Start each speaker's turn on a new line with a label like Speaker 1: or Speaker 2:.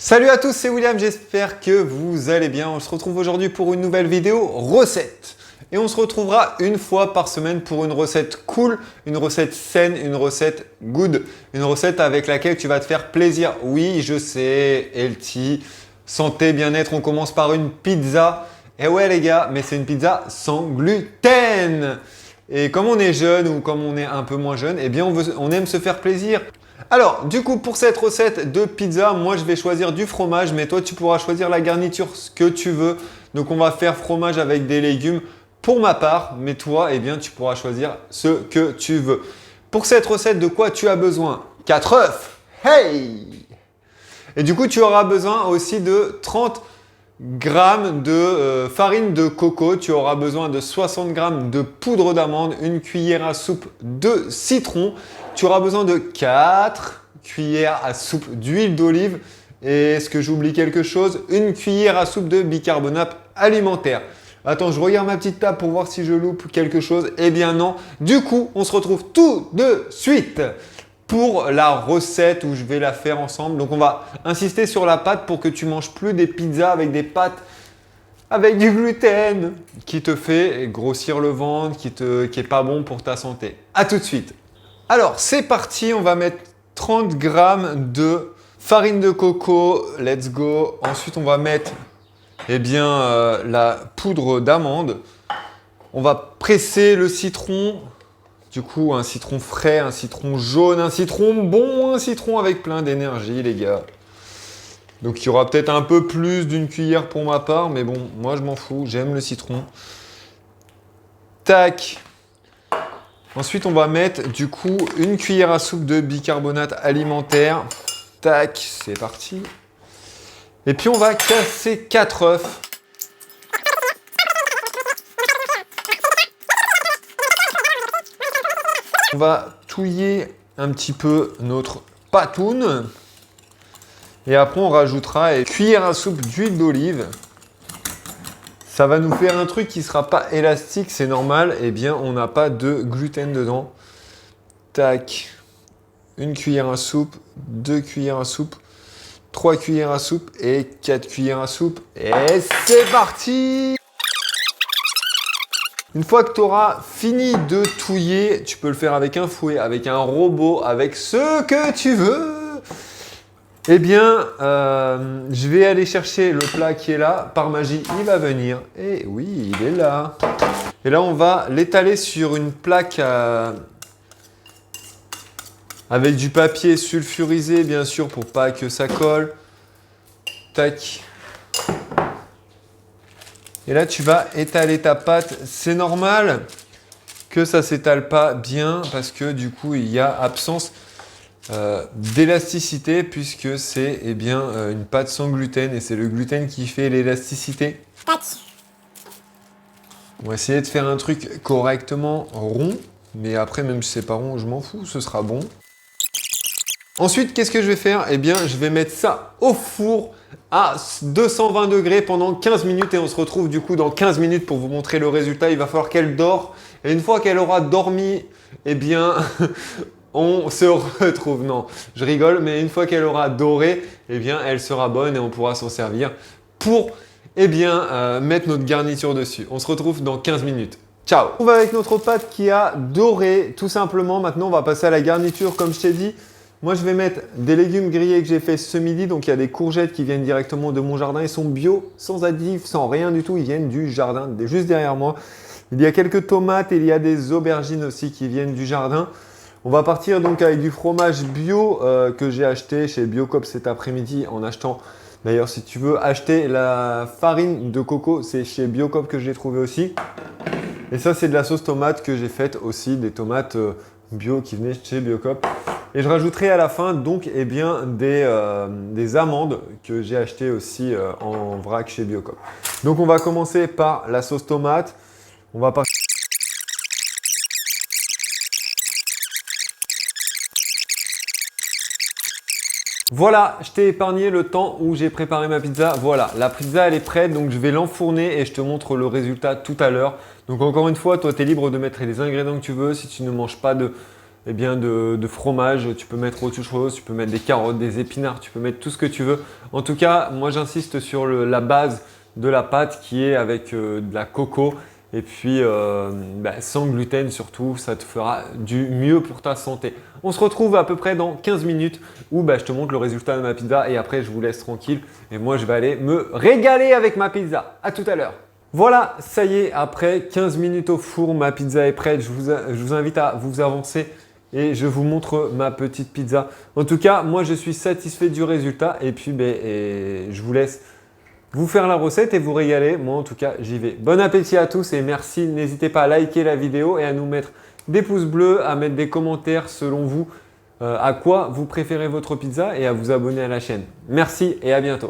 Speaker 1: Salut à tous, c'est William, j'espère que vous allez bien. On se retrouve aujourd'hui pour une nouvelle vidéo recette. Et on se retrouvera une fois par semaine pour une recette cool, une recette saine, une recette good, une recette avec laquelle tu vas te faire plaisir. Oui, je sais, healthy, santé, bien-être, on commence par une pizza. Et ouais les gars, mais c'est une pizza sans gluten. Et comme on est jeune ou comme on est un peu moins jeune, eh bien on aime se faire plaisir. Alors, du coup, pour cette recette de pizza, moi je vais choisir du fromage, mais toi tu pourras choisir la garniture ce que tu veux. Donc on va faire fromage avec des légumes pour ma part, mais toi, eh bien, tu pourras choisir ce que tu veux. Pour cette recette, de quoi tu as besoin? 4 œufs. Hey! Et du coup, tu auras besoin aussi de 30 grammes de farine de coco, tu auras besoin de 60 grammes de poudre d'amande, une cuillère à soupe de citron, tu auras besoin de 4 cuillères à soupe d'huile d'olive et est-ce que j'oublie quelque chose? Une cuillère à soupe de bicarbonate alimentaire. Attends, je regarde ma petite table pour voir si je loupe quelque chose. Eh bien non. Du coup, on se retrouve tout de suite pour la recette où je vais la faire ensemble. Donc on va insister sur la pâte pour que tu manges plus des pizzas avec des pâtes avec du gluten qui te fait grossir le ventre, qui est pas bon pour ta santé. À tout de suite. Alors c'est parti, on va mettre 30 grammes de farine de coco. Let's go. Ensuite on va mettre la poudre d'amande. On va presser le citron. Du coup, un citron frais, un citron jaune, un citron bon, un citron avec plein d'énergie, les gars. Donc, il y aura peut-être un peu plus d'une cuillère pour ma part, mais bon, moi, je m'en fous, j'aime le citron. Tac. Ensuite, on va mettre, du coup, une cuillère à soupe de bicarbonate alimentaire. Tac, c'est parti. Et puis, on va casser 4 œufs. On va touiller un petit peu notre patoune. Et après, on rajoutera une cuillère à soupe d'huile d'olive. Ça va nous faire un truc qui ne sera pas élastique, c'est normal. Eh bien, on n'a pas de gluten dedans. Tac. Une cuillère à soupe, 2 cuillères à soupe, 3 cuillères à soupe et 4 cuillères à soupe. Et c'est parti! Une fois que tu auras fini de touiller, tu peux le faire avec un fouet, avec un robot, avec ce que tu veux. Eh bien, je vais aller chercher le plat qui est là. Par magie, il va venir. Et oui, il est là. Et là, on va l'étaler sur une plaque avec du papier sulfurisé, bien sûr, pour pas que ça colle. Tac. Et là, tu vas étaler ta pâte. C'est normal que ça ne s'étale pas bien parce que du coup, il y a absence d'élasticité puisque c'est une pâte sans gluten et c'est le gluten qui fait l'élasticité. On va essayer de faire un truc correctement rond, mais après, même si c'est pas rond, je m'en fous, ce sera bon. Ensuite, qu'est-ce que je vais faire? Eh bien, je vais mettre ça au four à 220 degrés pendant 15 minutes et on se retrouve du coup dans 15 minutes pour vous montrer le résultat. Il va falloir qu'elle dore et une fois qu'elle aura dormi, eh bien, on se retrouve. Non, je rigole, mais une fois qu'elle aura doré, eh bien, elle sera bonne et on pourra s'en servir pour mettre notre garniture dessus. On se retrouve dans 15 minutes. Ciao! On va avec notre pâte qui a doré tout simplement. Maintenant, on va passer à la garniture comme je t'ai dit. Moi, je vais mettre des légumes grillés que j'ai fait ce midi. Donc, il y a des courgettes qui viennent directement de mon jardin. Ils sont bio, sans additifs, sans rien du tout. Ils viennent du jardin, juste derrière moi. Il y a quelques tomates et il y a des aubergines aussi qui viennent du jardin. On va partir donc avec du fromage bio que j'ai acheté chez Biocop cet après-midi en achetant. D'ailleurs, si tu veux acheter la farine de coco, c'est chez Biocop que je l'ai trouvé aussi. Et ça, c'est de la sauce tomate que j'ai faite aussi, des tomates bio qui venaient chez Biocop. Et je rajouterai à la fin donc des amandes que j'ai achetées aussi en vrac chez Biocop. Donc on va commencer par la sauce tomate. On va partir. Voilà, je t'ai épargné le temps où j'ai préparé ma pizza. Voilà, la pizza elle est prête, donc je vais l'enfourner et je te montre le résultat tout à l'heure. Donc encore une fois, toi tu es libre de mettre les ingrédients que tu veux. Si tu ne manges pas de de fromage, tu peux mettre autre chose, tu peux mettre des carottes, des épinards, tu peux mettre tout ce que tu veux. En tout cas, moi j'insiste sur la base de la pâte qui est avec de la coco et puis sans gluten surtout, ça te fera du mieux pour ta santé. On se retrouve à peu près dans 15 minutes où je te montre le résultat de ma pizza et après je vous laisse tranquille et moi je vais aller me régaler avec ma pizza. À tout à l'heure. Voilà, ça y est, après 15 minutes au four, ma pizza est prête. Je vous invite à vous avancer et je vous montre ma petite pizza. En tout cas, moi je suis satisfait du résultat et puis je vous laisse vous faire la recette et vous régaler. Moi en tout cas, j'y vais. Bon appétit à tous et merci. N'hésitez pas à liker la vidéo et à nous mettre des pouces bleus, à mettre des commentaires selon vous à quoi vous préférez votre pizza et à vous abonner à la chaîne. Merci et à bientôt.